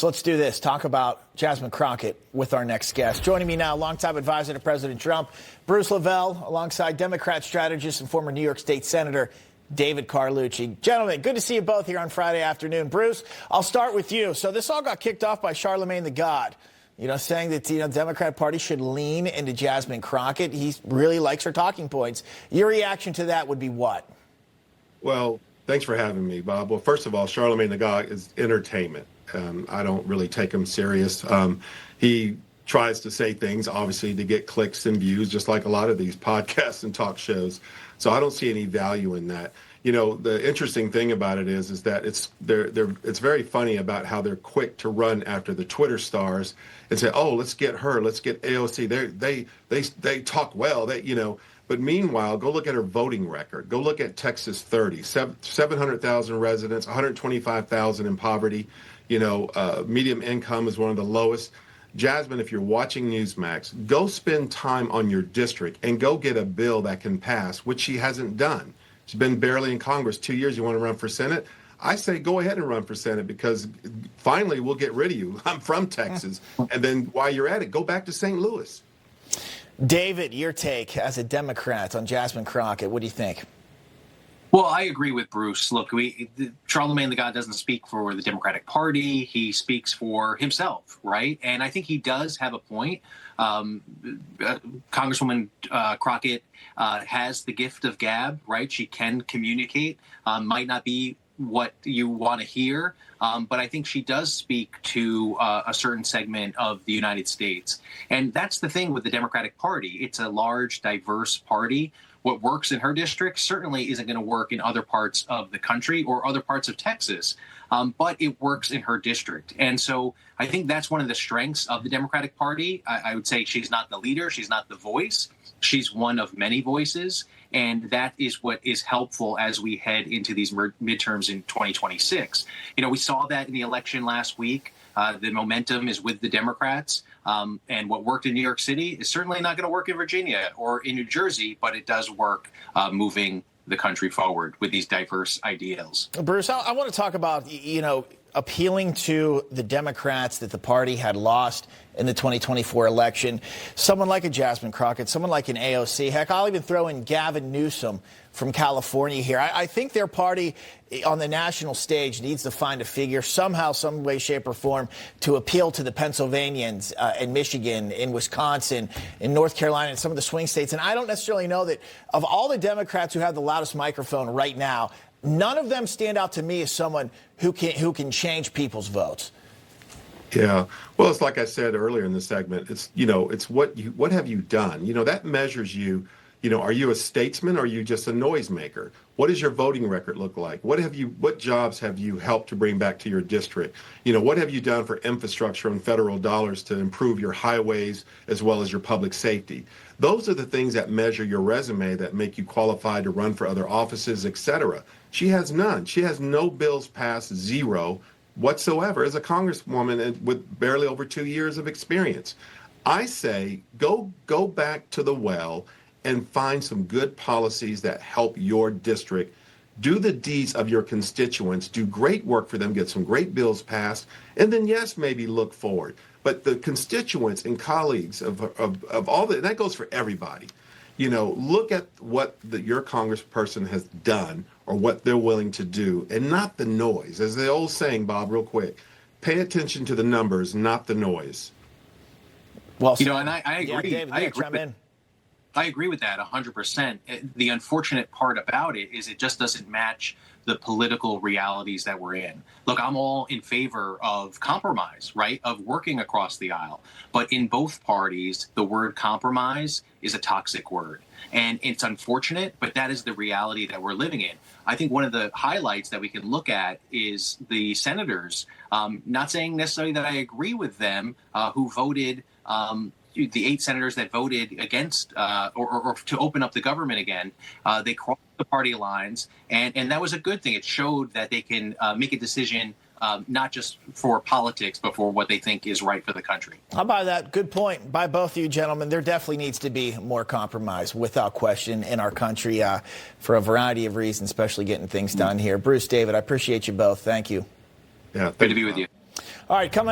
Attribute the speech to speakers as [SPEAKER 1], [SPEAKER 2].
[SPEAKER 1] Bruce, let's do this. Talk about Jasmine Crockett with our next guest. Joining me now, longtime advisor to President Trump, Bruce Lavelle, alongside Democrat strategist and former New York State Senator David Carlucci. Gentlemen, good to see you both here on Friday afternoon. Bruce, I'll start with you. So this all got kicked off by Charlemagne the God, saying that the Democrat Party should lean into Jasmine Crockett. He really likes her talking points. Your reaction to that would be what?
[SPEAKER 2] Well, thanks for having me, Bob. Well, first of all, Charlemagne the God is entertainment. I don't really take him serious. He tries to say things, obviously, to get clicks and views, just like a lot of these podcasts and talk shows. So I don't see any value in that. The interesting thing about it is that it's very funny about how they're quick to run after the Twitter stars and say, oh, let's get her, let's get AOC. They talk well, But meanwhile, go look at her voting record. Go look at Texas 30, 700,000 residents, 125,000 in poverty. Medium income is one of the lowest. Jasmine, if you're watching NewsMax, go spend time on your district and go get a bill that can pass, which she hasn't done. She's been barely in Congress 2 years. You want to run for Senate? I say go ahead and run for Senate because finally we'll get rid of you. I'm from Texas. And then while you're at it, go back to St. Louis.
[SPEAKER 1] David, your take as a Democrat on Jasmine Crockett. What do you think?
[SPEAKER 3] Well, I agree with Bruce. Look, Charlemagne the God doesn't speak for the Democratic Party. He speaks for himself, right? And I think he does have a point. Congresswoman Crockett has the gift of gab, right? She can communicate. Might not be what you want to hear, but I think she does speak to a certain segment of the United States. And that's the thing with the Democratic Party. It's a large, diverse party. What works in her district certainly isn't going to work in other parts of the country or other parts of Texas, but it works in her district. And so I think that's one of the strengths of the Democratic Party. I would say she's not the leader. She's not the voice. She's one of many voices. And that is what is helpful as we head into these midterms in 2026. We saw that in the election last week. The momentum is with the Democrats. And what worked in New York City is certainly not going to work in Virginia or in New Jersey, but it does work moving the country forward with these diverse ideals.
[SPEAKER 1] Bruce, I want to talk about, appealing to the Democrats that the party had lost in the 2024 election. Someone like a Jasmine Crockett, someone like an AOC. Heck, I'll even throw in Gavin Newsom from California here. I think their party on the national stage needs to find a figure somehow, some way, shape, or form to appeal to the Pennsylvanians in Michigan, in Wisconsin, in North Carolina, and some of the swing states. And I don't necessarily know that of all the Democrats who have the loudest microphone right now, none of them stand out to me as someone who can change people's votes.
[SPEAKER 2] Yeah. Well, it's like I said earlier in the segment, it's what have you done? That measures you. Are you a statesman or are you just a noisemaker? What does your voting record look like? What jobs have you helped to bring back to your district? What have you done for infrastructure and federal dollars to improve your highways as well as your public safety? Those are the things that measure your resume that make you qualified to run for other offices, et cetera. She has none. She has no bills passed, zero whatsoever, as a congresswoman with barely over 2 years of experience. I say go back to the well and find some good policies that help your district. Do the deeds of your constituents, do great work for them, get some great bills passed, and then, yes, maybe look forward. But the constituents and colleagues of all that, and that goes for everybody. Look at what your congressperson has done or what they're willing to do, and not the noise. As the old saying, Bob, real quick, pay attention to the numbers, not the noise.
[SPEAKER 1] Well,
[SPEAKER 3] and I agree.
[SPEAKER 1] Yeah, David,
[SPEAKER 3] I agree with that 100%. The unfortunate part about it is it just doesn't match the political realities that we're in. Look, I'm all in favor of compromise, right? Of working across the aisle. But in both parties, the word compromise is a toxic word. And it's unfortunate, but that is the reality that we're living in. I think one of the highlights that we can look at is the senators, not saying necessarily that I agree with them, who voted the 8 senators that voted against or to open up the government again. They crossed the party lines, and that was a good thing. It showed that they can make a decision not just for politics, but for what they think is right for the country.
[SPEAKER 1] I'll buy that. Good point by both of you gentlemen. There definitely needs to be more compromise, without question, in our country for a variety of reasons, especially getting things done here. Bruce, David, I appreciate you both. Thank you.
[SPEAKER 2] Yeah,
[SPEAKER 3] good to be with you.
[SPEAKER 1] All right, coming